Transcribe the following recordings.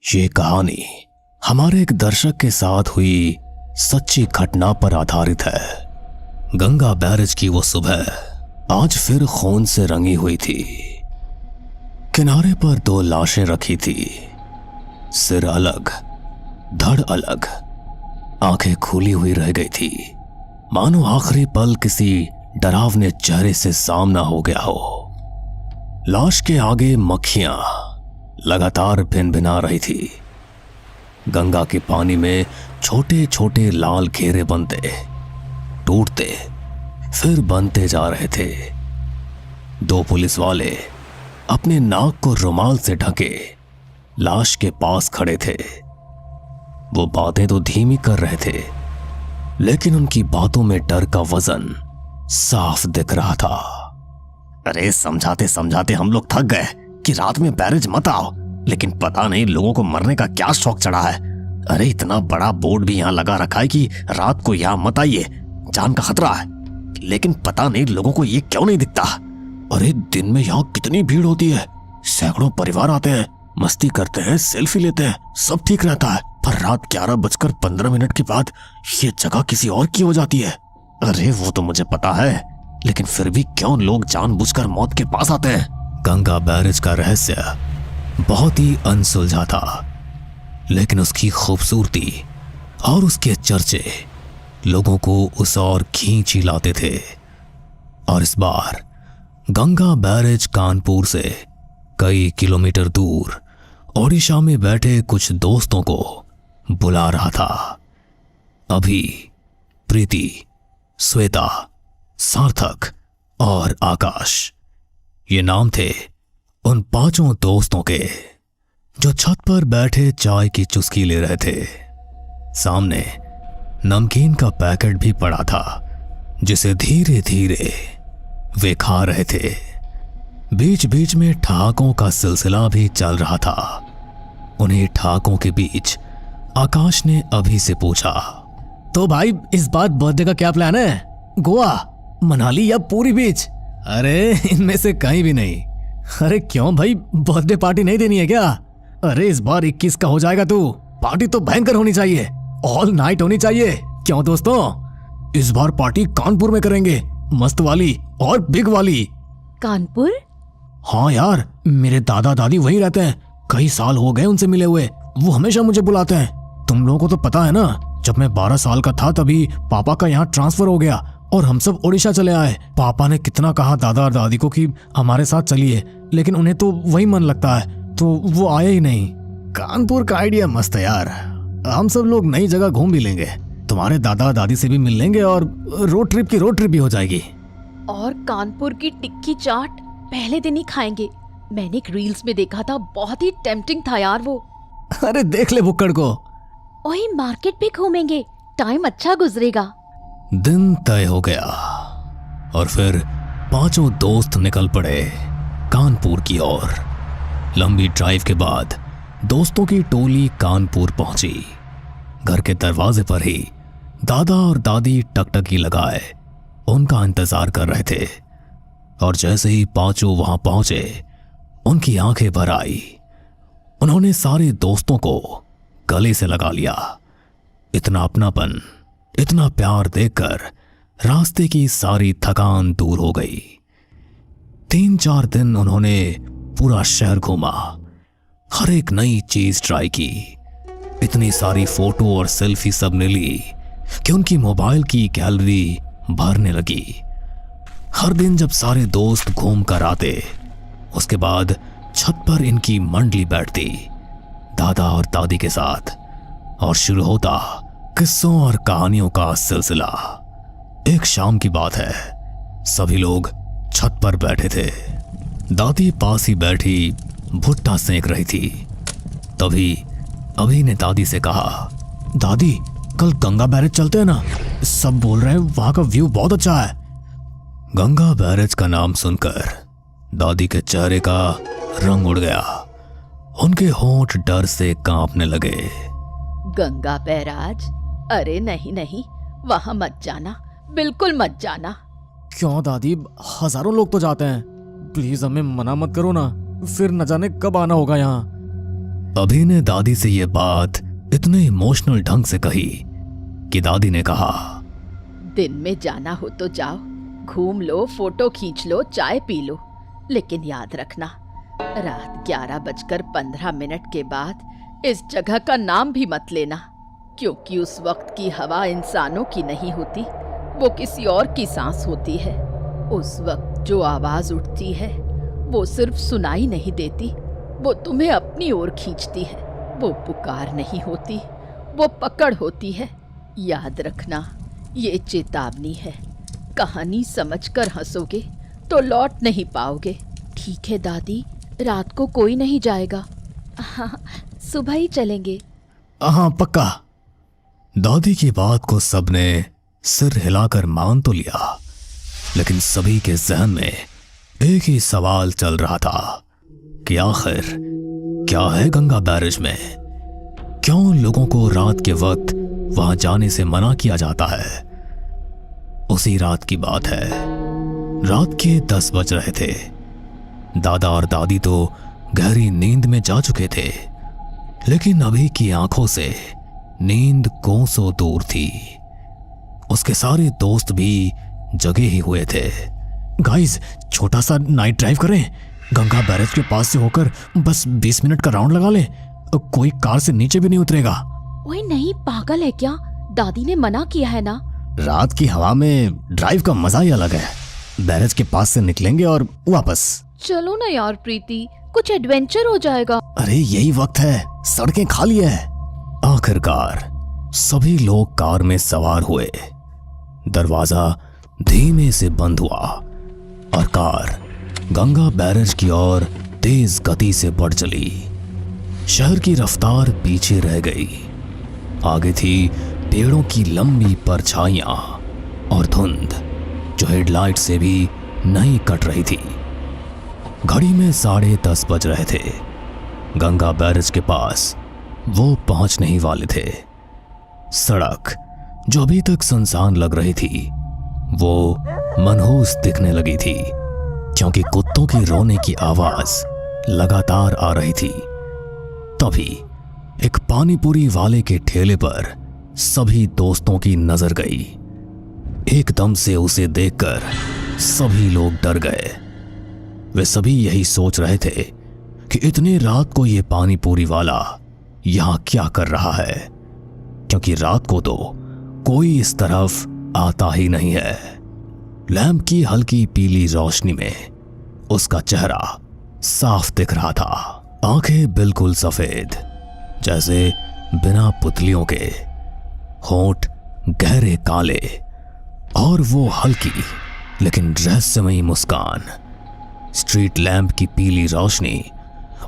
ये कहानी हमारे एक दर्शक के साथ हुई सच्ची घटना पर आधारित है। गंगा बैरेज की वो सुबह आज फिर खून से रंगी हुई थी। किनारे पर दो लाशें रखी थी, सिर अलग, धड़ अलग, आंखें खुली हुई रह गई थी, मानो आखिरी पल किसी डरावने चेहरे से सामना हो गया हो। लाश के आगे मक्खियां लगातार भिनभिना रही थी। गंगा के पानी में छोटे छोटे लाल घेरे बनते, टूटते, फिर बनते जा रहे थे। दो पुलिस वाले अपने नाक को रुमाल से ढके लाश के पास खड़े थे। वो बातें तो धीमी कर रहे थे, लेकिन उनकी बातों में डर का वजन साफ दिख रहा था। अरे समझाते समझाते हम लोग थक गए कि रात में बैरेज मत आओ, लेकिन पता नहीं लोगों को मरने का क्या शौक चढ़ा है। अरे इतना बड़ा बोर्ड भी यहाँ लगा रखा है कि रात को यहाँ मत आइए, जान का खतरा है, लेकिन पता नहीं लोगों को ये क्यों नहीं दिखता। अरे दिन में यहाँ कितनी भीड़ होती है, सैकड़ों परिवार आते हैं, मस्ती करते हैं, सेल्फी लेते हैं, सब ठीक रहता है, पर रात 11:15 के बाद ये जगह किसी और की हो जाती है। अरे वो तो मुझे पता है, लेकिन फिर भी क्यों लोग जानबूझकर मौत के पास आते हैं। गंगा बैरेज का रहस्य बहुत ही अनसुलझा था, लेकिन उसकी खूबसूरती और उसके चर्चे लोगों को उस ओर खींच ही लाते थे। और इस बार गंगा बैरेज कानपुर से कई किलोमीटर दूर ओडिशा में बैठे कुछ दोस्तों को बुला रहा था। अभी, प्रीति, श्वेता, सार्थक और आकाश, ये नाम थे उन पांचों दोस्तों के जो छत पर बैठे चाय की चुस्की ले रहे थे। सामने नमकीन का पैकेट भी पड़ा था, जिसे धीरे धीरे वे खा रहे थे। बीच बीच में ठहाकों का सिलसिला भी चल रहा था। उन्हीं ठहाकों के बीच आकाश ने अभी से पूछा, तो भाई इस बार बर्थडे का क्या प्लान है? गोवा, मनाली या पूरी बीच? अरे इनमें से कहीं भी नहीं। अरे क्यों भाई, बर्थडे पार्टी नहीं देनी है क्या? अरे इस बार 21 का हो जाएगा तू, पार्टी तो भयंकर होनी चाहिए, ऑल नाइट होनी चाहिए। क्यों दोस्तों, इस बार पार्टी कानपुर में करेंगे, मस्त वाली और बिग वाली। कानपुर? हाँ यार, मेरे दादा दादी वहीं रहते हैं, कई साल हो गए उनसे मिले हुए, वो हमेशा मुझे बुलाते हैं। तुम लोगों को तो पता है ना, जब मैं 12 साल का था तभी पापा का यहाँ ट्रांसफर हो गया और हम सब ओडिशा चले आए। पापा ने कितना कहा दादा और दादी को कि हमारे साथ चलिए, लेकिन उन्हें तो वही मन लगता है, तो वो आए ही नहीं। कानपुर का आइडिया मस्त है यार, हम सब लोग नई जगह घूम भी लेंगे, तुम्हारे दादा दादी से भी मिल लेंगे और रोड ट्रिप भी हो जाएगी। और कानपुर की टिक्की चाट पहले दिन ही खाएंगे। मैंने एक रील्स में देखा था, बहुत ही टेम्पटिंग था यार वो। अरे देख ले बुक्कड़ को। वही मार्केट भी घूमेंगे, टाइम अच्छा गुजरेगा। दिन तय हो गया और फिर पांचों दोस्त निकल पड़े कानपुर की ओर। लंबी ड्राइव के बाद दोस्तों की टोली कानपुर पहुंची। घर के दरवाजे पर ही दादा और दादी टकटकी लगाए उनका इंतजार कर रहे थे। और जैसे ही पांचों वहां पहुंचे, उनकी आंखें भर आई। उन्होंने सारे दोस्तों को गले से लगा लिया। इतना अपनापन, इतना प्यार देखकर रास्ते की सारी थकान दूर हो गई। 3-4 दिन उन्होंने पूरा शहर घूमा, हर एक नई चीज ट्राई की। इतनी सारी फोटो और सेल्फी सबने ली कि उनकी मोबाइल की गैलरी भरने लगी। हर दिन जब सारे दोस्त घूम कर आते, उसके बाद छत पर इनकी मंडली बैठती दादा और दादी के साथ, और शुरू होता किस्सों और कहानियों का सिलसिला। एक शाम की बात है, सभी लोग छत पर बैठे थे। दादी पास ही बैठी भुट्टा सेंक रही थी। तभी अभी ने दादी से कहा, दादी कल गंगा बैरेज चलते हैं ना, सब बोल रहे हैं वहां का व्यू बहुत अच्छा है। गंगा बैरेज का नाम सुनकर दादी के चेहरे का रंग उड़ गया। उनके होंठ डर से कांपने लगे। गंगा बैराज? अरे नहीं नहीं, वहां मत जाना, बिल्कुल मत जाना। क्यों दादी, हजारों लोग तो जाते हैं, प्लीज हमें मना मत करो ना, फिर न जाने कब आना होगा यहाँ। अभी ने दादी से ये बात इतने इमोशनल ढंग से कही कि दादी ने कहा, दिन में जाना हो तो जाओ, घूम लो, फोटो खींच लो, चाय पी लो, लेकिन याद रखना रात 11:15 के बाद इस जगह का नाम भी मत लेना, क्योंकि उस वक्त की हवा इंसानों की नहीं होती, वो किसी और की सांस होती है। उस वक्त जो आवाज उठती है वो सिर्फ सुनाई नहीं देती, वो तुम्हें अपनी ओर खींचती है। वो पुकार नहीं होती, वो पकड़ होती है। याद रखना, ये चेतावनी है। कहानी समझकर हंसोगे तो लौट नहीं पाओगे। ठीक है दादी, रात को कोई नहीं जाएगा। हाँ, सुबह ही चलेंगे। हाँ पक्का। दादी की बात को सबने सिर हिलाकर मान तो लिया, लेकिन सभी के जहन में एक ही सवाल चल रहा था कि आखिर क्या है गंगा बैरेज में? क्यों लोगों को रात के वक्त वहां जाने से मना किया जाता है? उसी रात की बात है। रात के 10 बज रहे थे। दादा और दादी तो गहरी नींद में जा चुके थे, लेकिन अभी की आंखों से नींद कोसों दूर थी। उसके सारे दोस्त भी जगे ही हुए थे। गाइस, छोटा सा नाइट ड्राइव करें, गंगा बैरेज के पास से होकर बस 20 मिनट का राउंड लगा ले। कोई कार से नीचे भी नहीं उतरेगा। ओए नहीं, पागल है क्या? दादी ने मना किया है ना। रात की हवा में ड्राइव का मजा ही अलग है। बैरेज के पास से निकलेंगे और वापस। चलो ना यार प्रीति, कुछ एडवेंचर हो जाएगा। अरे यही वक्त है, सड़कें खाली है। आखिरकार सभी लोग कार में सवार हुए। दरवाजा धीमे से बंद हुआ और कार गंगा बैरेज की ओर तेज गति से बढ़ चली। शहर की रफ्तार पीछे रह गई। आगे थी पेड़ों की लंबी परछाइयां और धुंध जो हेडलाइट से भी नहीं कट रही थी। घड़ी में 10:30 बज रहे थे। गंगा बैरेज के पास वो पहुंचने ही वाले थे। सड़क जो अभी तक सुनसान लग रही थी वो मनहूस दिखने लगी थी, क्योंकि कुत्तों की रोने की आवाज लगातार आ रही थी। तभी एक पानीपुरी वाले के ठेले पर सभी दोस्तों की नजर गई। एकदम से उसे देखकर सभी लोग डर गए। वे सभी यही सोच रहे थे कि इतनी रात को ये पानीपुरी वाला यहां क्या कर रहा है, क्योंकि रात को तो कोई इस तरफ आता ही नहीं है। लैंप की हल्की पीली रोशनी में उसका चेहरा साफ दिख रहा था। आंखें बिल्कुल सफेद जैसे बिना पुतलियों के, होंठ गहरे काले और वो हल्की लेकिन रहस्यमयी मुस्कान। स्ट्रीट लैंप की पीली रोशनी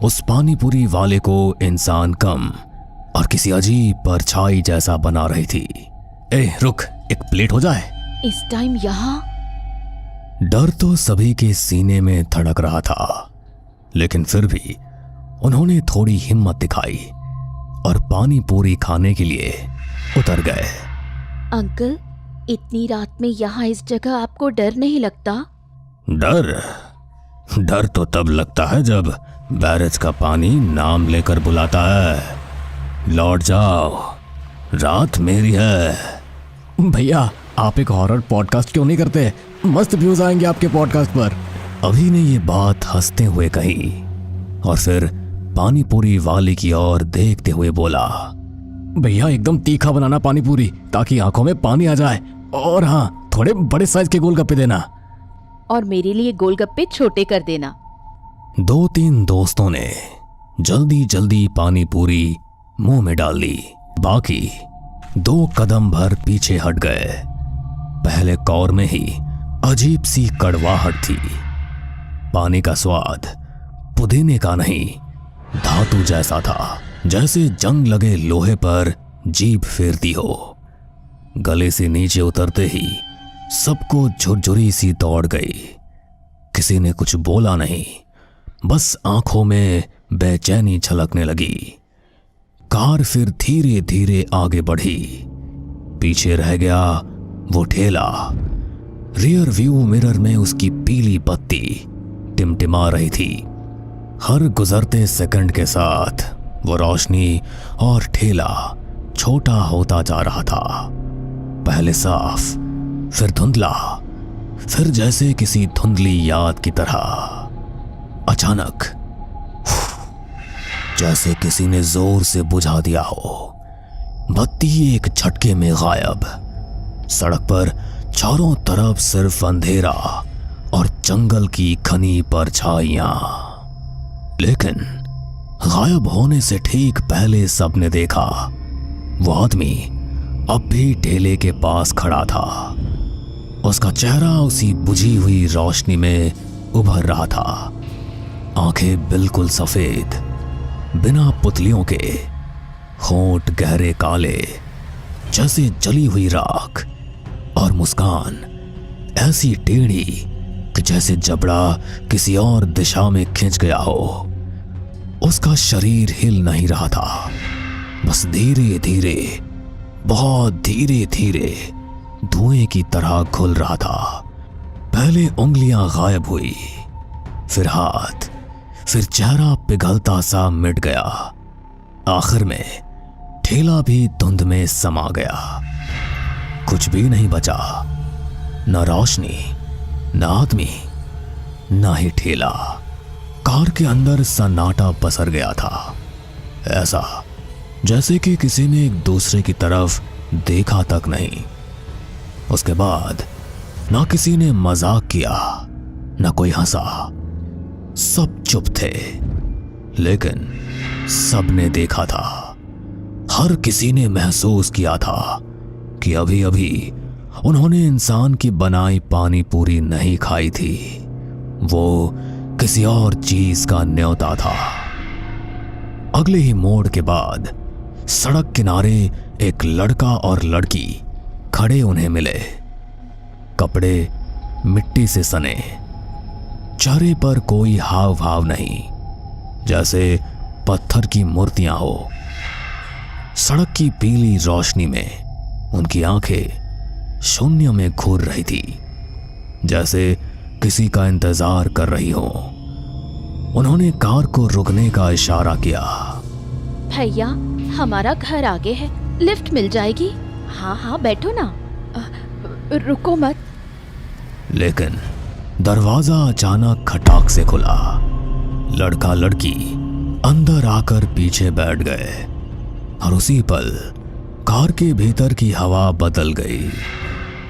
उस पानीपुरी वाले को इंसान कम और किसी अजीब परछाई जैसा बना रही थी। ए रुक, एक प्लेट हो जाए। इस टाइम यहाँ? डर तो सभी के सीने में धड़क रहा था, लेकिन फिर भी उन्होंने थोड़ी हिम्मत दिखाई और पानी पूरी खाने के लिए उतर गए। अंकल, इतनी रात में यहाँ इस जगह आपको डर नहीं लगता? डर तो तब लगता है जब बैरेज का पानी नाम लेकर बुलाता है। लौट जाओ, रात मेरी है। भैया, आप एक हॉरर पॉडकास्ट क्यों नहीं करते? मस्त व्यूज आएंगे आपके पॉडकास्ट पर। अभी ने ये बात हंसते हुए कही और फिर पानीपुरी वाले की ओर देखते हुए बोला, भैया एकदम तीखा बनाना पानी पूरी, ताकि आंखों में पानी आ जाए। और हाँ, थोड़े बड़े साइज के गोलगप्पे देना। और मेरे लिए गोलगप्पे छोटे कर देना। 2-3 दोस्तों ने जल्दी जल्दी पानी पूरी मुंह में डाल ली। बाकी 2 कदम भर पीछे हट गए। पहले कौर में ही अजीब सी कड़वाहट थी। पानी का स्वाद पुदीने का नहीं, धातु जैसा था, जैसे जंग लगे लोहे पर जीभ फेरती हो। गले से नीचे उतरते ही सबको झुरझुरी सी दौड़ गई। किसी ने कुछ बोला नहीं, बस आंखों में बेचैनी झलकने लगी। कार फिर धीरे धीरे आगे बढ़ी। पीछे रह गया वो ठेला। रियर व्यू मिरर में उसकी पीली बत्ती टिमटिमा रही थी। हर गुजरते सेकंड के साथ वो रोशनी और ठेला छोटा होता जा रहा था। पहले साफ, फिर धुंधला, फिर जैसे किसी धुंधली याद की तरह। अचानक जैसे किसी ने जोर से बुझा दिया हो, बत्ती एक झटके में गायब। सड़क पर चारों तरफ सिर्फ अंधेरा और जंगल की घनी परछाइयां। लेकिन गायब होने से ठीक पहले सबने देखा वो आदमी अब भी ठेले के पास खड़ा था। उसका चेहरा उसी बुझी हुई रोशनी में उभर रहा था। आंखें बिल्कुल सफेद, बिना पुतलियों के, होंठ गहरे काले जैसे जली हुई राख, और मुस्कान ऐसी टेढ़ी कि जैसे जबड़ा किसी और दिशा में खिंच गया हो। उसका शरीर हिल नहीं रहा था, बस धीरे धीरे, बहुत धीरे धीरे धुएं की तरह घुल रहा था। पहले उंगलियां गायब हुई, फिर हाथ, फिर चेहरा पिघलता सा मिट गया। आखिर में ठेला भी धुंध में समा गया। कुछ भी नहीं बचा, न रोशनी, न आदमी, न ही ठेला। कार के अंदर सन्नाटा पसर गया था, ऐसा जैसे कि किसी ने एक दूसरे की तरफ देखा तक नहीं। उसके बाद ना किसी ने मजाक किया, ना कोई हंसा। सब चुप थे, लेकिन सबने देखा था। हर किसी ने महसूस किया था कि अभी अभी उन्होंने इंसान की बनाई पानी पूरी नहीं खाई थी, वो किसी और चीज का न्योता था। अगले ही मोड़ के बाद सड़क किनारे एक लड़का और लड़की खड़े उन्हें मिले। कपड़े मिट्टी से सने, चेहरे पर कोई हाव भाव नहीं, जैसे पत्थर की मूर्तियां हो। सड़क की पीली रोशनी में उनकी आंखें शून्य में घूर रही थी, जैसे किसी का इंतजार कर रही हो। उन्होंने कार को रुकने का इशारा किया। भैया, हमारा घर आगे है, लिफ्ट मिल जाएगी। हाँ हाँ, बैठो ना। रुको मत। लेकिन दरवाजा अचानक खटाक से खुला। लड़का लड़की अंदर आकर पीछे बैठ गए, और उसी पल कार के भीतर की हवा बदल गई,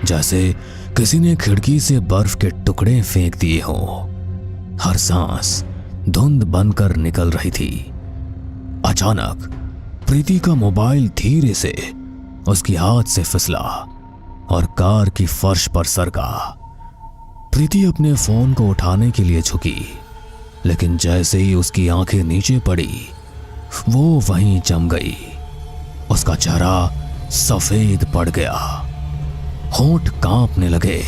जैसे किसी ने खिड़की से बर्फ के टुकड़े फेंक दिए हों। हर सांस धुंध बनकर निकल रही थी। अचानक प्रीति का मोबाइल धीरे से उसकी हाथ से फिसला और कार की फर्श पर सरका। प्रीति अपने फोन को उठाने के लिए झुकी, लेकिन जैसे ही उसकी आंखें नीचे पड़ी, वो वहीं जम गई। उसका चेहरा सफेद पड़ गया, होंठ कांपने लगे।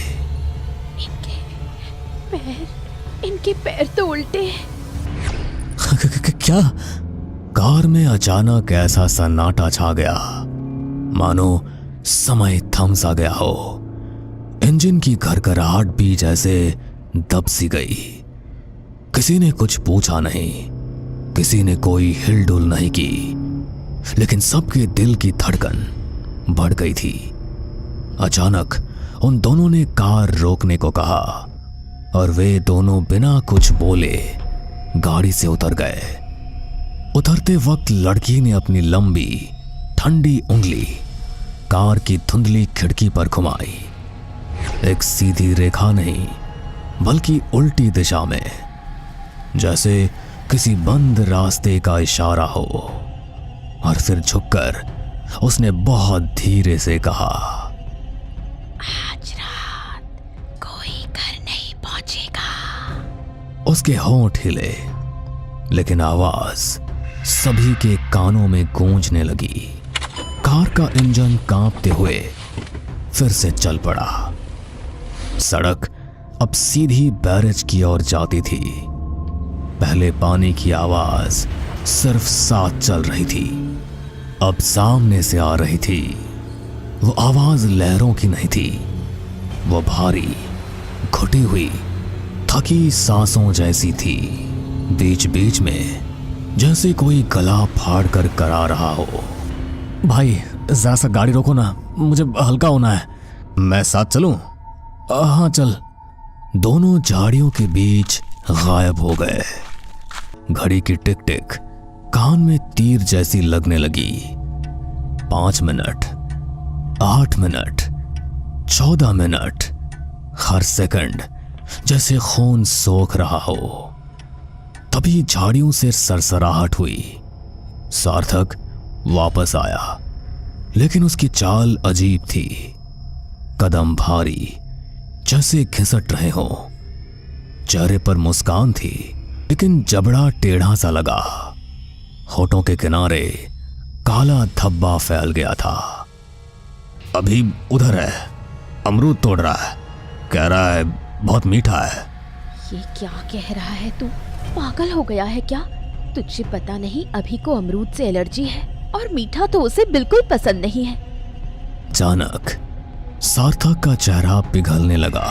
इनके पैर तो उल्टे। क्या? कार में अचानक ऐसा सन्नाटा छा गया, मानो समय थम सा गया हो। इंजन की घरघराहट भी जैसे दब सी गई। किसी ने कुछ पूछा नहीं, किसी ने कोई हिलडुल नहीं की, लेकिन सबके दिल की धड़कन बढ़ गई थी। अचानक उन दोनों ने कार रोकने को कहा, और वे दोनों बिना कुछ बोले गाड़ी से उतर गए। उतरते वक्त लड़की ने अपनी लंबी ठंडी उंगली कार की धुंधली खिड़की पर घुमाई। एक सीधी रेखा नहीं, बल्कि उल्टी दिशा में, जैसे किसी बंद रास्ते का इशारा हो। और फिर झुककर उसने बहुत धीरे से कहा, आज रात कोई घर नहीं पहुंचेगा। उसके होंठ हिले, लेकिन आवाज सभी के कानों में गूंजने लगी। कार का इंजन कांपते हुए फिर से चल पड़ा। सड़क अब सीधी बैरेज की ओर जाती थी। पहले पानी की आवाज सिर्फ साथ चल रही थी, अब सामने से आ रही थी। वो आवाज लहरों की नहीं थी, वो भारी, घुटी हुई, थकी सांसों जैसी थी। बीच बीच में जैसे कोई गला फाड़ कर करा रहा हो। भाई जरा सा गाड़ी रोको ना, मुझे हल्का होना है। मैं साथ चलूं? हाँ चल। दोनों झाड़ियों के बीच गायब हो गए। घड़ी की टिक टिक कान में तीर जैसी लगने लगी। 5 मिनट, 8 मिनट, 14 मिनट, हर सेकंड जैसे खून सोख रहा हो। तभी झाड़ियों से सरसराहट हुई। सार्थक वापस आया, लेकिन उसकी चाल अजीब थी। कदम भारी, जैसे घिसट रहे हों। चेहरे पर मुस्कान थी, लेकिन जबड़ा टेढ़ा सा लगा। होठों के किनारे काला धब्बा फैल गया था। अभी उधर है, अमरूद तोड़ रहा है, कह रहा है बहुत मीठा है। ये क्या कह रहा है तू? पागल हो गया है क्या? तुझे पता नहीं अभी को अमरूद से एलर्जी है, और मीठा तो उसे बिल्कुल पसंद नहीं है। अचानक सार्थक का चेहरा पिघलने लगा।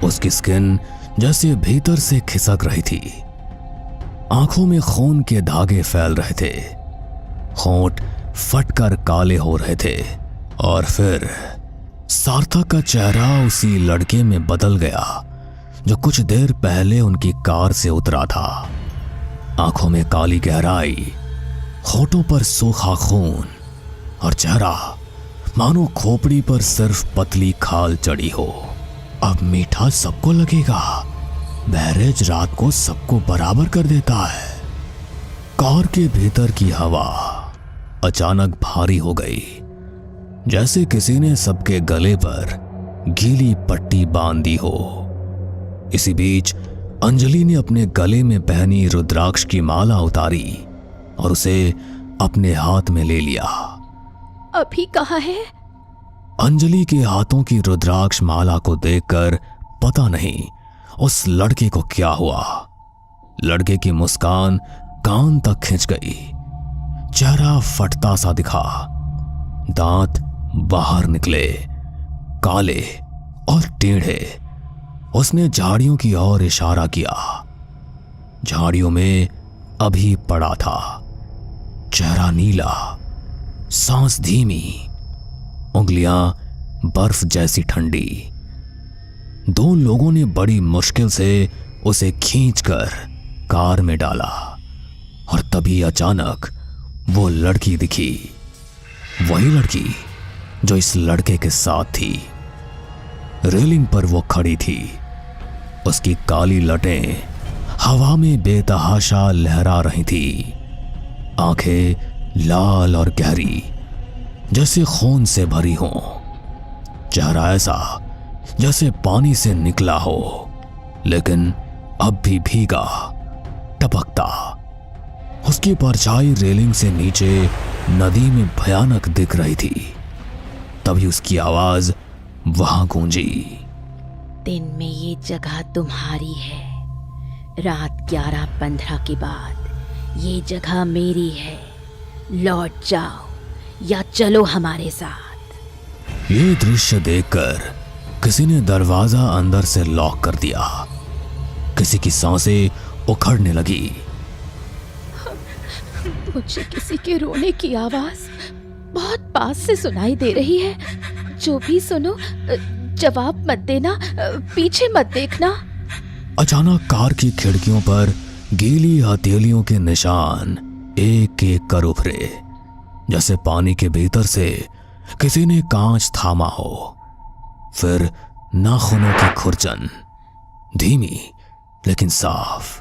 उसकी स्किन जैसे भीतर से खिसक रही थी। आंखों में खून के धागे फैल रहे थे। होंठ फटकर काले हो रहे थे। और फिर सार्थक का चेहरा उसी लड़के में बदल गया जो कुछ देर पहले उनकी कार से उतरा था। आंखों में काली गहराई, होठों पर सूखा खून, और चेहरा मानो खोपड़ी पर सिर्फ पतली खाल चढ़ी हो। अब मीठा सबको लगेगा। बैरेज रात को सबको बराबर कर देता है। कार के भीतर की हवा अचानक भारी हो गई, जैसे किसी ने सबके गले पर गीली पट्टी बांध दी हो। इसी बीच अंजलि ने अपने गले में पहनी रुद्राक्ष की माला उतारी और उसे अपने हाथ में ले लिया। अभी कहाँ है? अंजलि के हाथों की रुद्राक्ष माला को देखकर पता नहीं उस लड़के को क्या हुआ। लड़के की मुस्कान कान तक खिंच गई। चेहरा फटता सा दिखा। दांत बाहर निकले, काले और टेढ़े। उसने झाड़ियों की ओर इशारा किया। झाड़ियों में अभी पड़ा था। चेहरा नीला, सांस धीमी, उंगलियां बर्फ जैसी ठंडी। 2 लोगों ने बड़ी मुश्किल से उसे खींचकर कार में डाला, और तभी अचानक वो लड़की दिखी। वही लड़की जो इस लड़के के साथ थी। रेलिंग पर वो खड़ी थी। उसकी काली लटें हवा में बेतहाशा लहरा रही थी। आंखें लाल और गहरी, जैसे खून से भरी हों। चेहरा ऐसा जैसे पानी से निकला हो, लेकिन अब भी भीगा, टपकता। उसकी परछाई रेलिंग से नीचे नदी में भयानक दिख रही थी। तभी उसकी आवाज वहां गूंजी। दिन में ये जगह तुम्हारी है। रात 11:15 के बाद ये जगह मेरी है। लौट जाओ या चलो हमारे साथ। ये दृश्य देखकर किसी ने दरवाजा अंदर से लॉक कर दिया। किसी की सांसें उखड़ने लगी। मुझे किसी के रोने की आवाज बहुत पास से सुनाई दे रही है। जो भी सुनो जवाब मत देना, पीछे मत देखना। अचानक कार की खिड़कियों पर गीली हथेलियों के निशान एक एक कर उभरे, जैसे पानी के भीतर से किसी ने कांच थामा हो। फिर नाखूनों की खुरचन, धीमी लेकिन साफ।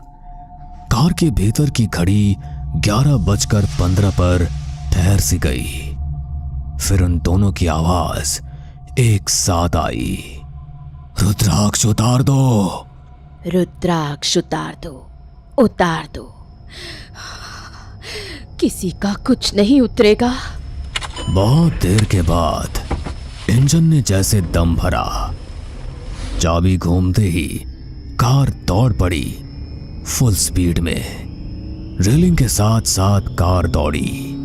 कार के भीतर की घड़ी 11:15 पर ठहर सी गई। फिर उन दोनों की आवाज एक साथ आई। रुद्राक्ष उतार दो। रुद्राक्ष उतार दो, उतार दो। किसी का कुछ नहीं उतरेगा। बहुत देर के बाद इंजन ने जैसे दम भरा। चाबी घूमते ही कार दौड़ पड़ी फुल स्पीड में। रेलिंग के साथ साथ कार दौड़ी।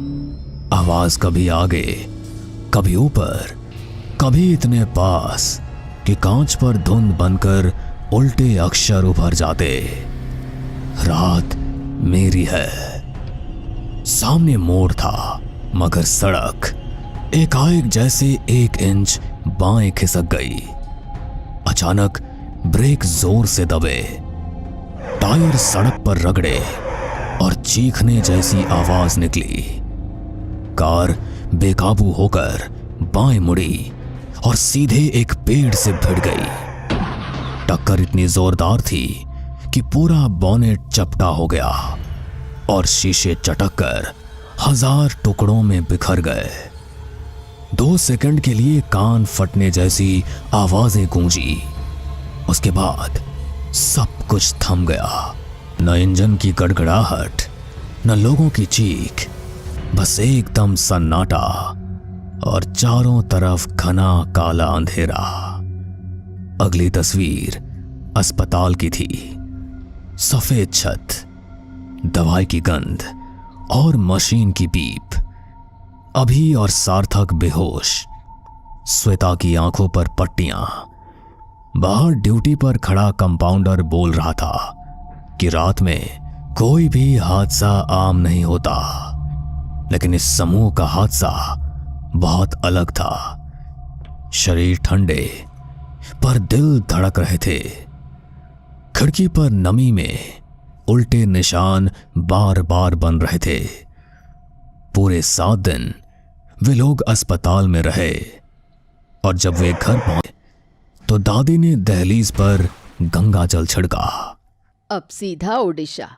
आवाज कभी आगे, कभी ऊपर, कभी इतने पास कि कांच पर धुंध बनकर उल्टे अक्षर उभर जाते। रात मेरी है। सामने मोड़ था, मगर सड़क एकाएक जैसे 1 इंच बाएं खिसक गई। अचानक ब्रेक जोर से दबे, टायर सड़क पर रगड़े और चीखने जैसी आवाज निकली। कार बेकाबू होकर बाएं मुड़ी और सीधे एक पेड़ से भिड़ गई। टक्कर इतनी जोरदार थी कि पूरा बोनेट चपटा हो गया और शीशे चटककर 1000 टुकड़ों में बिखर गए। 2 सेकंड के लिए कान फटने जैसी आवाजें गूंजी। उसके बाद सब कुछ थम गया। न इंजन की गड़गड़ाहट, न लोगों की चीख, बस एकदम सन्नाटा और चारों तरफ घना काला अंधेरा। अगली तस्वीर अस्पताल की थी। सफेद छत, दवाई की गंध और मशीन की बीप। अभी और सार्थक बेहोश, श्वेता की आंखों पर पट्टियां। बाहर ड्यूटी पर खड़ा कंपाउंडर बोल रहा था कि रात में कोई भी हादसा आम नहीं होता, लेकिन इस समूह का हादसा बहुत अलग था। शरीर ठंडे पर दिल धड़क रहे थे। खिड़की पर नमी में उल्टे निशान बार बार बन रहे थे। पूरे 7 दिन वे लोग अस्पताल में रहे और जब वे घर पहुंचे तो दादी ने दहलीज पर गंगा जल छिड़का। अब सीधा ओडिशा।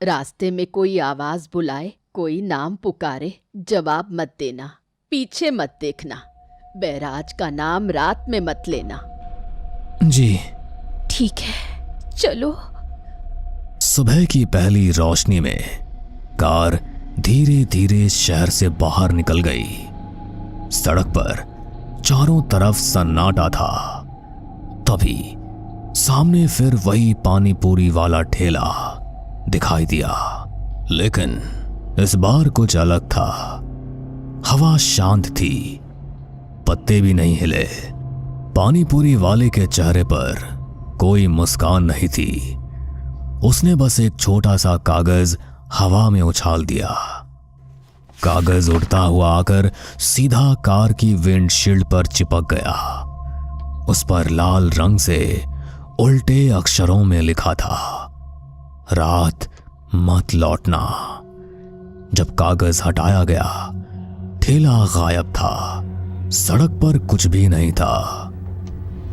रास्ते में कोई आवाज बुलाए, कोई नाम पुकारे, जवाब मत देना, पीछे मत देखना, बैराज का नाम रात में मत लेना। जी ठीक है, चलो। सुबह की पहली रोशनी में कार धीरे धीरे शहर से बाहर निकल गई। सड़क पर चारों तरफ सन्नाटा था। तभी सामने फिर वही पानी पूरी वाला ठेला दिखाई दिया, लेकिन इस बार कुछ अलग था। हवा शांत थी, पत्ते भी नहीं हिले। पानी पूरी वाले के चेहरे पर कोई मुस्कान नहीं थी। उसने बस एक छोटा सा कागज हवा में उछाल दिया। कागज उड़ता हुआ आकर सीधा कार की विंडशील्ड पर चिपक गया। उस पर लाल रंग से उल्टे अक्षरों में लिखा था, रात मत लौटना। जब कागज हटाया गया, ठेला गायब था। सड़क पर कुछ भी नहीं था।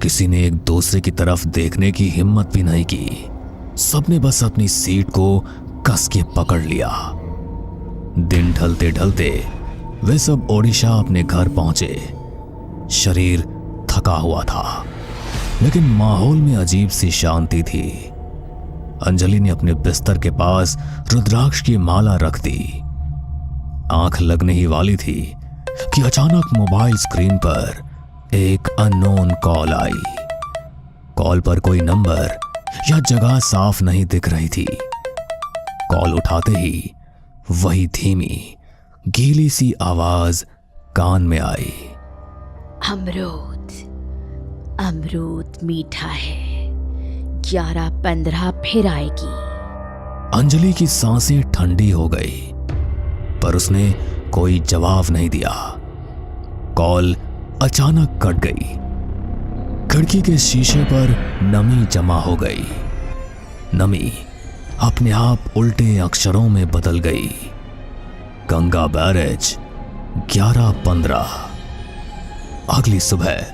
किसी ने एक दूसरे की तरफ देखने की हिम्मत भी नहीं की। सबने बस अपनी सीट को कस के पकड़ लिया। दिन ढलते ढलते वे सब ओडिशा अपने घर पहुंचे। शरीर थका हुआ था, लेकिन माहौल में अजीब सी शांति थी। अंजलि ने अपने बिस्तर के पास रुद्राक्ष की माला रख दी। आंख लगने ही वाली थी कि अचानक मोबाइल स्क्रीन पर एक अननोन कॉल आई। कॉल पर कोई नंबर या जगह साफ नहीं दिख रही थी। कॉल उठाते ही वही धीमी गीली सी आवाज कान में आई, अमरूद, अमरूद मीठा है, 11:15 फिर आएगी। अंजलि की सांसें ठंडी हो गई, पर उसने कोई जवाब नहीं दिया। कॉल अचानक कट गई। खिड़की के शीशे पर नमी जमा हो गई। नमी अपने आप उल्टे अक्षरों में बदल गई। गंगा बैरेज 11:15। अगली सुबह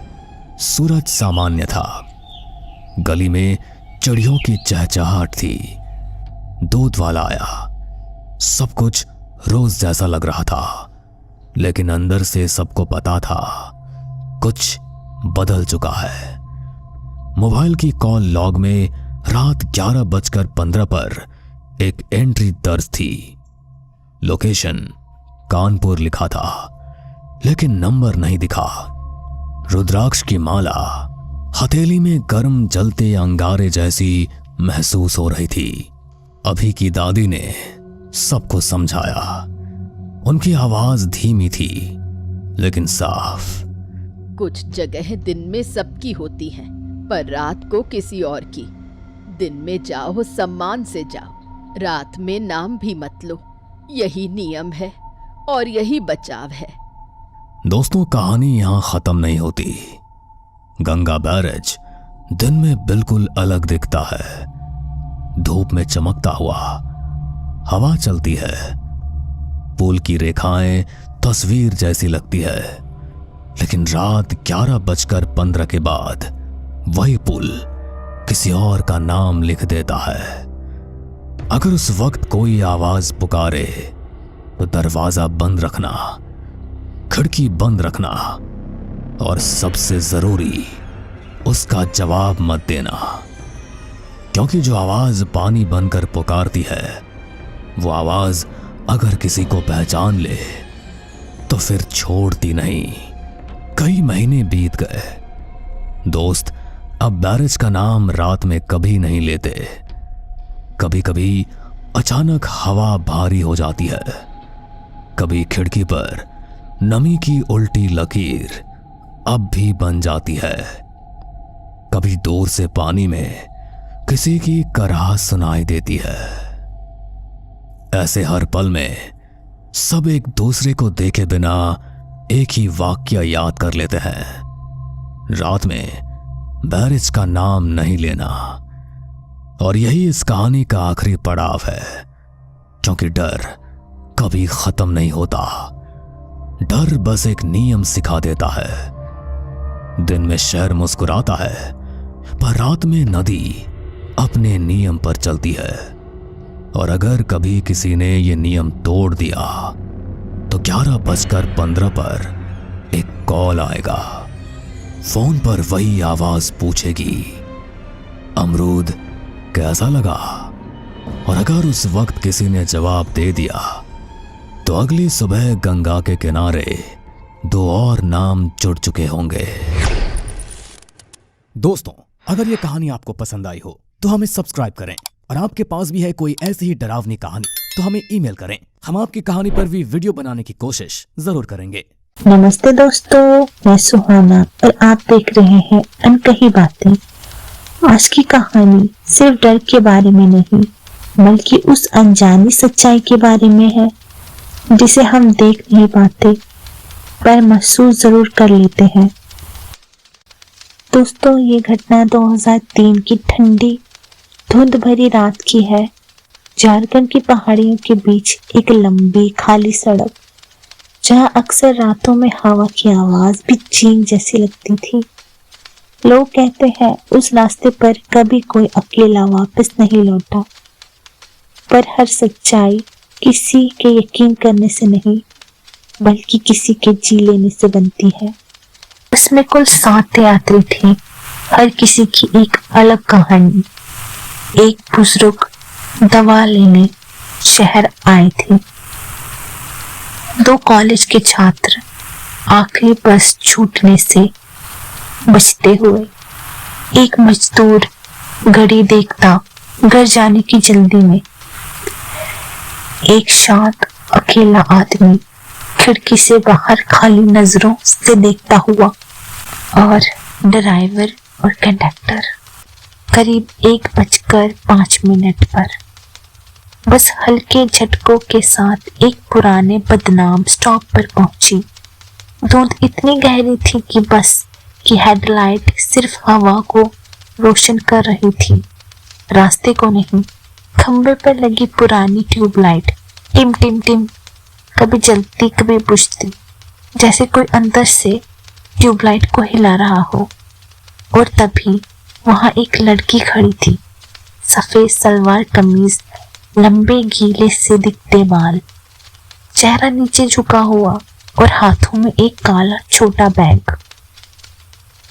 सूरज सामान्य था। गली में चिड़ियों की चहचहाट थी। दूध वाला आया। सब कुछ रोज जैसा लग रहा था, लेकिन अंदर से सबको पता था कुछ बदल चुका है। मोबाइल की कॉल लॉग में रात 11:15 पर एक एंट्री दर्ज थी। लोकेशन कानपुर लिखा था, लेकिन नंबर नहीं दिखा। रुद्राक्ष की माला हथेली में गर्म जलते अंगारे जैसी महसूस हो रही थी। अभी की दादी ने सबको समझाया। उनकी आवाज धीमी थी, लेकिन साफ। कुछ जगह दिन में सबकी होती हैं, पर रात को किसी और की। दिन में जाओ, सम्मान से जाओ, रात में नाम भी मत लो। यही नियम है और यही बचाव है। दोस्तों, कहानी यहां खत्म नहीं होती। गंगा बैरेज दिन में बिल्कुल अलग दिखता है। धूप में चमकता हुआ, हवा चलती है, पुल की रेखाएं तस्वीर जैसी लगती है। लेकिन रात 11:15 के बाद वही पुल किसी और का नाम लिख देता है। अगर उस वक्त कोई आवाज पुकारे तो दरवाजा बंद रखना, खिड़की बंद रखना और सबसे जरूरी उसका जवाब मत देना। क्योंकि जो आवाज पानी बनकर पुकारती है, वो आवाज अगर किसी को पहचान ले तो फिर छोड़ती नहीं। कई महीने बीत गए। दोस्त अब बैरेज का नाम रात में कभी नहीं लेते। कभी कभी अचानक हवा भारी हो जाती है, कभी खिड़की पर नमी की उल्टी लकीर अब भी बन जाती है, कभी दूर से पानी में किसी की कराह सुनाई देती है। ऐसे हर पल में सब एक दूसरे को देखे बिना एक ही वाक्य याद कर लेते हैं। रात में बैरेज का नाम नहीं लेना। और यही इस कहानी का आखिरी पड़ाव है, क्योंकि डर कभी खत्म नहीं होता। डर बस एक नियम सिखा देता है। दिन में शहर मुस्कुराता है, पर रात में नदी अपने नियम पर चलती है। और अगर कभी किसी ने ये नियम तोड़ दिया तो 11:15 पर एक कॉल आएगा। फोन पर वही आवाज पूछेगी, अमरूद कैसा लगा? और अगर उस वक्त किसी ने जवाब दे दिया तो अगली सुबह गंगा के किनारे 2 और नाम जुड़ चुके होंगे। दोस्तों, अगर ये कहानी आपको पसंद आई हो तो हमें सब्सक्राइब करें, और आपके पास भी है कोई ऐसी ही डरावनी कहानी तो हमें ईमेल करें। हम आपकी कहानी पर भी वीडियो बनाने की कोशिश जरूर करेंगे। नमस्ते दोस्तों, मैं सुहाना और आप देख रहे हैं अनकही बातें। आज की कहानी सिर्फ डर के बारे में नहीं, बल्कि उस अनजानी सच्चाई के बारे में है जिसे हम देख नहीं पाते पर महसूस जरूर कर लेते हैं। दोस्तों, ये घटना 2003 की ठंडी धुंध भरी रात की है। झारखंड की पहाड़ियों के बीच एक लंबी खाली सड़क, जहां अक्सर रातों में हवा की आवाज भी चीख जैसी लगती थी। लोग कहते हैं उस रास्ते पर कभी कोई अकेला वापस नहीं लौटा, पर हर सच्चाई किसी के यकीन करने से नहीं, बल्कि किसी के जी लेने से बनती है। उसमें कुल 7 यात्री थे, हर किसी की एक अलग कहानी। एक बुजुर्ग दवा लेने शहर आए थे, 2 कॉलेज के छात्र आखिरी बस छूटने से बचते हुए, एक मजदूर घड़ी देखता घर जाने की जल्दी में, एक शांत अकेला आदमी खिड़की से बाहर खाली नजरों से देखता हुआ, और ड्राइवर और कंडक्टर करीब 1:05 पर बस हल्के झटकों के साथ एक पुराने बदनाम स्टॉप पर पहुंची। धुंध इतनी गहरी थी कि बस की हेडलाइट सिर्फ हवा को रोशन कर रही थी, रास्ते को नहीं। खंबे पर लगी पुरानी ट्यूबलाइट टिम टिम टिम कभी जलती कभी बुझती, जैसे कोई अंदर से ट्यूबलाइट को हिला रहा हो। और तभी वहां एक लड़की खड़ी थी, सफेद सलवार कमीज, लंबे गीले से दिखते बाल, चेहरा नीचे झुका हुआ और हाथों में एक काला छोटा बैग,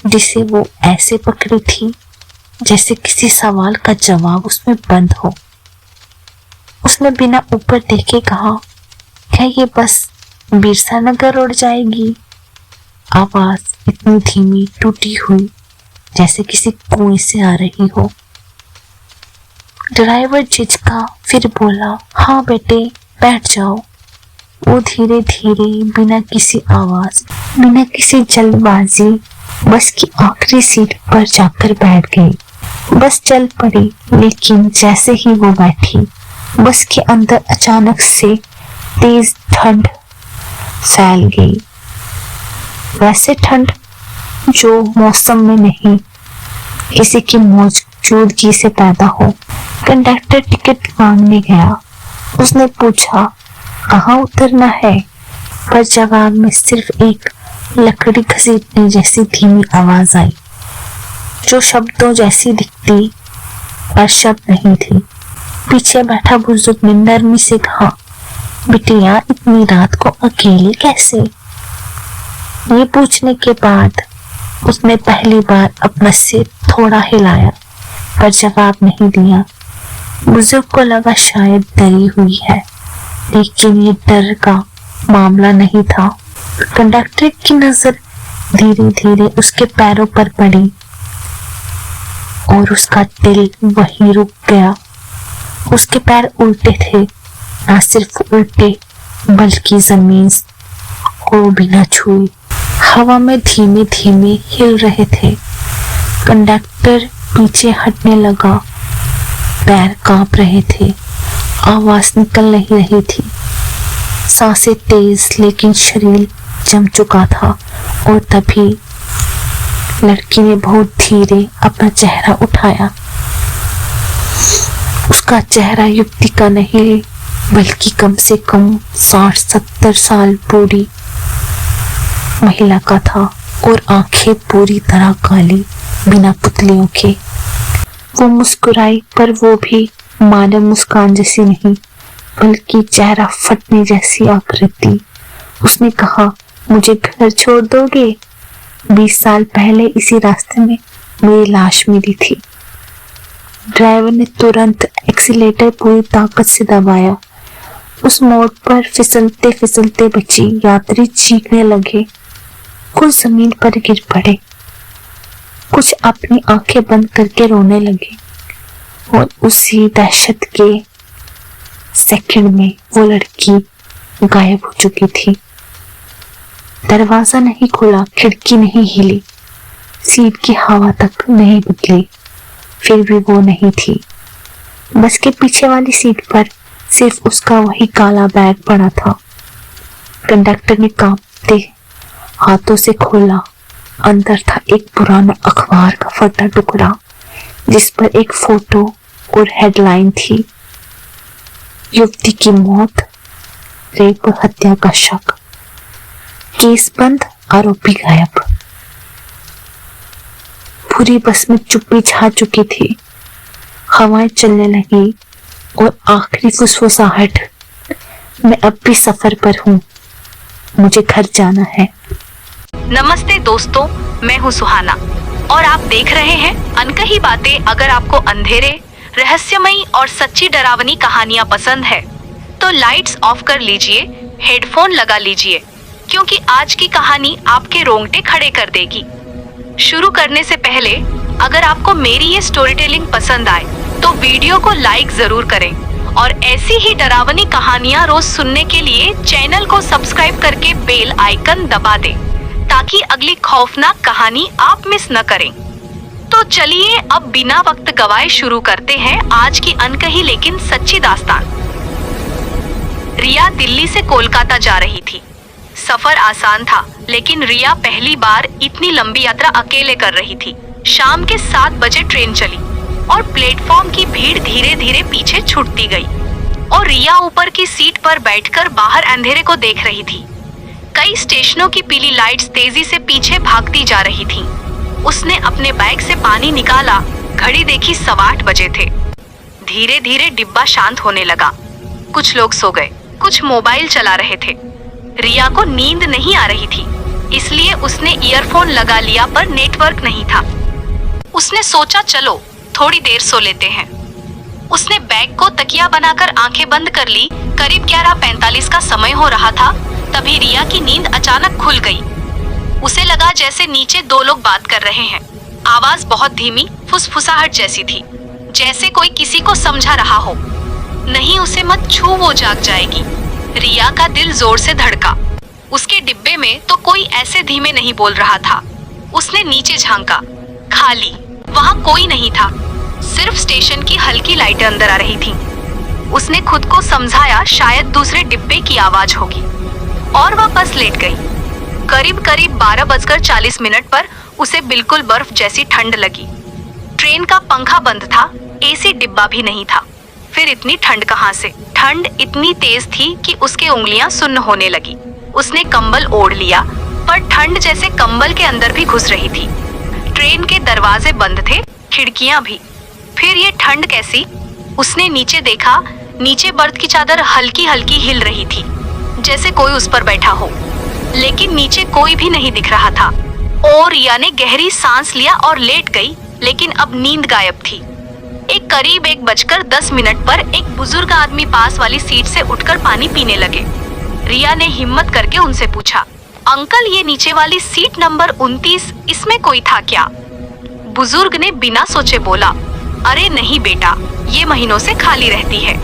जिसे वो ऐसे पकड़ी थी जैसे किसी सवाल का जवाब उसमें बंद हो। उसने बिना ऊपर देखे कहा, क्या ये बस बिरसा नगर उड़ जाएगी? आवाज इतनी धीमी टूटी हुई जैसे किसी कुएं से आ रही हो। ड्राइवर झिझका, फिर बोला, हाँ बेटे बैठ जाओ। वो धीरे धीरे बिना किसी आवाज, बिना किसी जल्दबाजी बस की आखिरी सीट पर जाकर बैठ गई। बस चल पड़ी, लेकिन जैसे ही वो बैठी बस के अंदर अचानक से तेज ठंड फैल गई। वैसे ठंड जो मौसम में नहीं, किसी की मौजूदगी से पैदा हो। कंडक्टर टिकट मांगने गया। उसने पूछा कहाँ उतरना है, पर जवाब में सिर्फ एक लकड़ी घसीटने जैसी धीमी आवाज आई, जो शब्दों जैसी दिखती पर शब्द नहीं थी। पीछे बैठा बुजुर्ग ने नरमी से कहा, बिटिया इतनी रात को अकेले कैसे? ये पूछने के बाद उसने पहली बार अपना सिर थोड़ा हिलाया, पर जवाब नहीं दिया। बुजुर्ग को लगा शायद डरी हुई है, लेकिन ये डर का मामला नहीं था। कंडक्टर की नजर धीरे धीरे उसके पैरों पर पड़ी और उसका दिल वहीं रुक गया। उसके पैर उल्टे थे, ना सिर्फ उल्टे बल्कि जमीन को भी न छुए, हवा में धीमे धीमे हिल रहे थे। कंडक्टर पीछे हटने लगा, पैर कांप रहे थे, आवाज निकल नहीं रही थी, सांसें तेज, लेकिन शरीर जम चुका था। और तभी लड़की ने बहुत धीरे अपना चेहरा उठाया। उसका चेहरा युवती का नहीं, बल्कि कम से कम 60-70 साल बूढ़ी महिला का था, और आंखें पूरी तरह काली, बिना पुतलियों के। वो मुस्कुराई, पर वो भी मानव मुस्कान जैसी नहीं, बल्कि चेहरा फटने जैसी आकृति। उसने कहा, मुझे घर छोड़ दोगे? 20 साल पहले इसी रास्ते में मेरी लाश मिली थी। ड्राइवर ने तुरंत एक्सीलेटर पूरी ताकत से दबाया। उस मोड़ पर फिसलते फिसलते बची यात्री चीखने लगे। कुछ जमीन पर गिर पड़े, कुछ अपनी आंखें बंद करके रोने लगे, और उसी दहशत के सेकंड में वो लड़की गायब हो चुकी थी। दरवाजा नहीं खुला, खिड़की नहीं हिली, सीट की हवा तक नहीं बदली, फिर भी वो नहीं थी। बस के पीछे वाली सीट पर सिर्फ उसका वही काला बैग पड़ा था। कंडक्टर ने कांपते हाथों से खोला। अंदर था एक पुराना अखबार का फटा टुकड़ा, जिस पर एक फोटो और हेडलाइन थी, युवती की मौत, रेप और हत्या का शक, केस बंद, आरोपी गायब। पूरी बस में चुप्पी छा चुकी थी। हवाएं चलने लगी और आखिरी फुसफुसाहट, मैं अब भी सफर पर हूँ, मुझे घर जाना है। नमस्ते दोस्तों, मैं हूँ सुहाना और आप देख रहे हैं अनकही बातें। अगर आपको अंधेरे, रहस्यमयी और सच्ची डरावनी कहानियाँ पसंद है तो लाइट्स ऑफ कर लीजिए, हेडफोन लगा लीजिए, क्योंकि आज की कहानी आपके रोंगटे खड़े कर देगी। शुरू करने से पहले अगर आपको मेरी ये स्टोरी टेलिंग पसंद आए तो वीडियो को लाइक जरूर करें, और ऐसी ही डरावनी कहानियाँ रोज सुनने के लिए चैनल को सब्सक्राइब करके बेल आइकन दबा दें, ताकि अगली खौफनाक कहानी आप मिस न करें। तो चलिए अब बिना वक्त गवाए शुरू करते हैं आज की अनकही लेकिन सच्ची दास्तान। रिया दिल्ली से कोलकाता जा रही थी। सफर आसान था, लेकिन रिया पहली बार इतनी लंबी यात्रा अकेले कर रही थी। शाम के 7 बजे ट्रेन चली और प्लेटफॉर्म की भीड़ धीरे धीरे पीछे छूटती गई, और रिया ऊपर की सीट पर बैठकर बाहर अंधेरे को देख रही थी। कई स्टेशनों की पीली लाइट्स तेजी से पीछे भागती जा रही थीं। उसने अपने बैग से पानी निकाला, घड़ी देखी 8:15 बजे थे। धीरे धीरे डिब्बा शांत होने लगा। कुछ लोग सो गए, कुछ मोबाइल चला रहे थे। रिया को नींद नहीं आ रही थी, इसलिए उसने ईयरफोन लगा लिया, पर नेटवर्क नहीं था। उसने सोचा चलो थोड़ी देर सो लेते हैं। उसने बैग को तकिया बनाकर आंखें बंद कर ली। करीब 11:45 का समय हो रहा था, तभी रिया की नींद अचानक खुल गई। उसे लगा जैसे नीचे 2 लोग बात कर रहे हैं। आवाज बहुत धीमी, फुसफुसाहट जैसी थी, जैसे कोई किसी को समझा रहा हो। नहीं, उसे मत छू, वो जाग जाएगी। रिया का दिल जोर से धड़का। उसके डिब्बे में तो कोई ऐसे धीमे नहीं बोल रहा था। उसने नीचे झांका, खाली, वहां कोई नहीं था। सिर्फ स्टेशन की हल्की लाइटें अंदर आ रही थीं। उसने खुद को समझाया शायद दूसरे डिब्बे की आवाज होगी और वह बस लेट गई। करीब 12:40 पर उसे बिल्कुल बर्फ जैसी ठंड लगी। ट्रेन का पंखा बंद था, एसी डिब्बा भी नहीं था। फिर इतनी ठंड कहाँ से? ठंड इतनी तेज थी कि उसकी उंगलियां सुन्न होने लगी। उसने कंबल ओढ़ लिया, पर ठंड जैसे कंबल के अंदर भी घुस रही थी। ट्रेन के दरवाजे बंद थे, खिड़कियां भी। फिर ये ठंड कैसी? उसने नीचे देखा, नीचे बर्थ की चादर हल्की हल्की हिल रही थी, जैसे कोई उस पर बैठा हो, लेकिन नीचे कोई भी नहीं दिख रहा था। और रिया ने गहरी सांस लिया और लेट गई, लेकिन अब नींद गायब थी। करीब 1:10 पर एक बुजुर्ग आदमी पास वाली सीट से उठकर पानी पीने लगे। रिया ने हिम्मत करके उनसे पूछा, अंकल ये नीचे वाली सीट नंबर 29, इसमें कोई था क्या? बुजुर्ग ने बिना सोचे बोला, अरे नहीं बेटा, ये महीनों से खाली रहती है।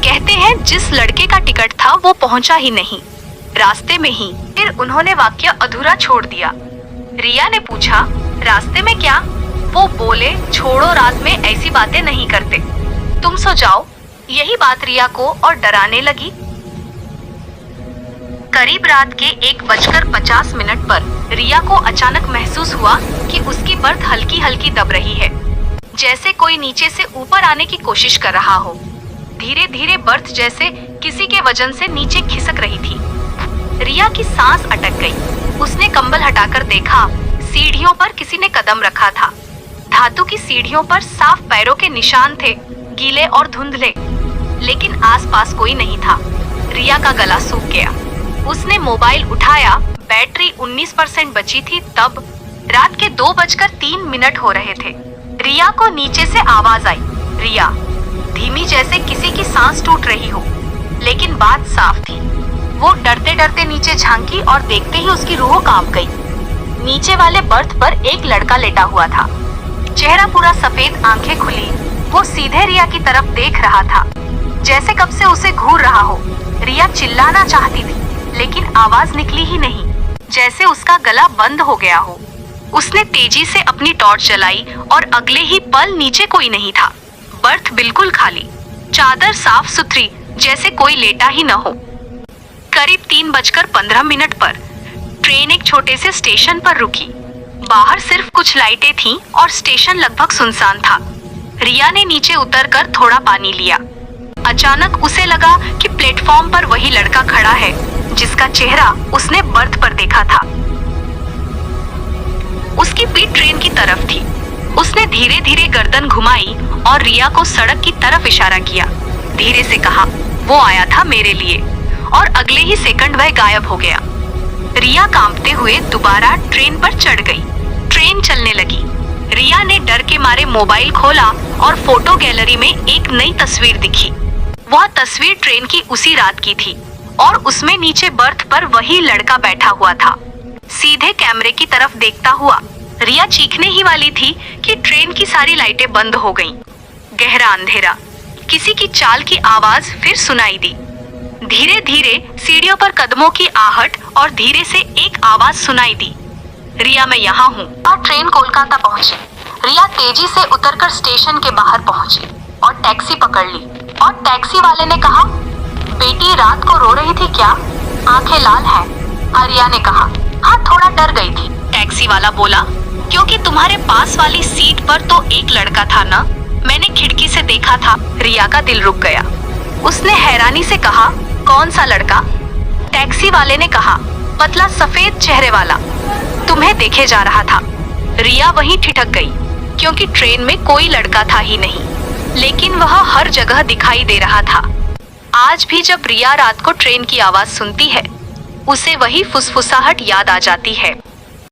कहते हैं जिस लड़के का टिकट था वो पहुंचा ही नहीं, रास्ते में ही। फिर उन्होंने वाक्य अधूरा छोड़ दिया। रिया ने पूछा, रास्ते में क्या? वो बोले, छोड़ो, रात में ऐसी बातें नहीं करते, तुम सो जाओ। यही बात रिया को और डराने लगी। करीब रात के 1:50 पर रिया को अचानक महसूस हुआ कि उसकी बर्थ हल्की हल्की दब रही है, जैसे कोई नीचे से ऊपर आने की कोशिश कर रहा हो। धीरे धीरे बर्थ जैसे किसी के वजन से नीचे खिसक रही थी। रिया की सांस अटक गई। उसने कंबल हटाकर देखा, सीढ़ियों पर किसी ने कदम रखा था। धातु की सीढ़ियों पर साफ पैरों के निशान थे, गीले और धुंधले, लेकिन आसपास कोई नहीं था। रिया का गला सूख गया। उसने मोबाइल उठाया, बैटरी 19% बची थी। तब रात के 2:03 हो रहे थे। रिया को नीचे से आवाज आई, रिया। धीमी, जैसे किसी की सांस टूट रही हो, लेकिन बात साफ थी। वो डरते डरते नीचे झांकी और देखते ही उसकी रूह कांप गई। नीचे वाले बर्थ पर एक लड़का लेटा हुआ था, चेहरा पूरा सफेद, आंखें खुली। वो सीधे रिया की तरफ देख रहा था, जैसे कब से उसे घूर रहा हो। रिया चिल्लाना चाहती थी, लेकिन आवाज निकली ही नहीं, जैसे उसका गला बंद हो गया हो। उसने तेजी से अपनी टॉर्च जलाई और अगले ही पल नीचे कोई नहीं था। बर्थ बिल्कुल खाली, चादर साफ सुथरी, जैसे कोई लेटा ही न हो। करीब 3:15 पर ट्रेन एक छोटे से स्टेशन पर रुकी। बाहर सिर्फ कुछ लाइटें थीं और स्टेशन लगभग सुनसान था। रिया ने नीचे उतरकर थोड़ा पानी लिया। अचानक उसे लगा कि प्लेटफॉर्म पर वही लड़का खड़ा है जिसका चेहरा उसने बर्थ पर देखा था। उसकी पीठ ट्रेन की तरफ थी। उसने धीरे धीरे गर्दन घुमाई और रिया को सड़क की तरफ इशारा किया। धीरे से कहा, वो आया था मेरे लिए, और अगले ही सेकंड वह गायब हो गया। रिया कांपते हुए दोबारा ट्रेन पर चढ़ गई। ट्रेन चलने लगी। रिया ने डर के मारे मोबाइल खोला और फोटो गैलरी में एक नई तस्वीर दिखी। वह तस्वीर ट्रेन की उसी रात की थी और उसमें नीचे बर्थ पर वही लड़का बैठा हुआ था, सीधे कैमरे की तरफ देखता हुआ। रिया चीखने ही वाली थी कि ट्रेन की सारी लाइटें बंद हो गईं। गहरा अंधेरा। किसी की चाल की आवाज फिर सुनाई दी। धीरे धीरे सीढ़ियों पर कदमों की आहट और धीरे से एक आवाज सुनाई दी, रिया मैं यहाँ हूँ। और ट्रेन कोलकाता पहुंची। रिया तेजी से उतरकर स्टेशन के बाहर पहुंची और टैक्सी पकड़ ली। और टैक्सी वाले ने कहा, बेटी रात को रो रही थी क्या? आंखें लाल हैं। रिया ने कहा, हाँ थोड़ा डर गई थी। टैक्सी वाला बोला, क्योंकि तुम्हारे पास वाली सीट पर तो एक लड़का था ना, मैंने खिड़की से देखा था। रिया का दिल रुक गया। उसने हैरानी से कहा, कौन सा लड़का? टैक्सी वाले ने कहा, पतला सफेद चेहरे वाला, तुम्हें देखे जा रहा था। रिया वहीं ठिठक गई, क्योंकि ट्रेन में कोई लड़का था ही नहीं, लेकिन वह हर जगह दिखाई दे रहा था। आज भी जब रिया रात को ट्रेन की आवाज सुनती है, उसे वही फुसफुसाहट याद आ जाती है।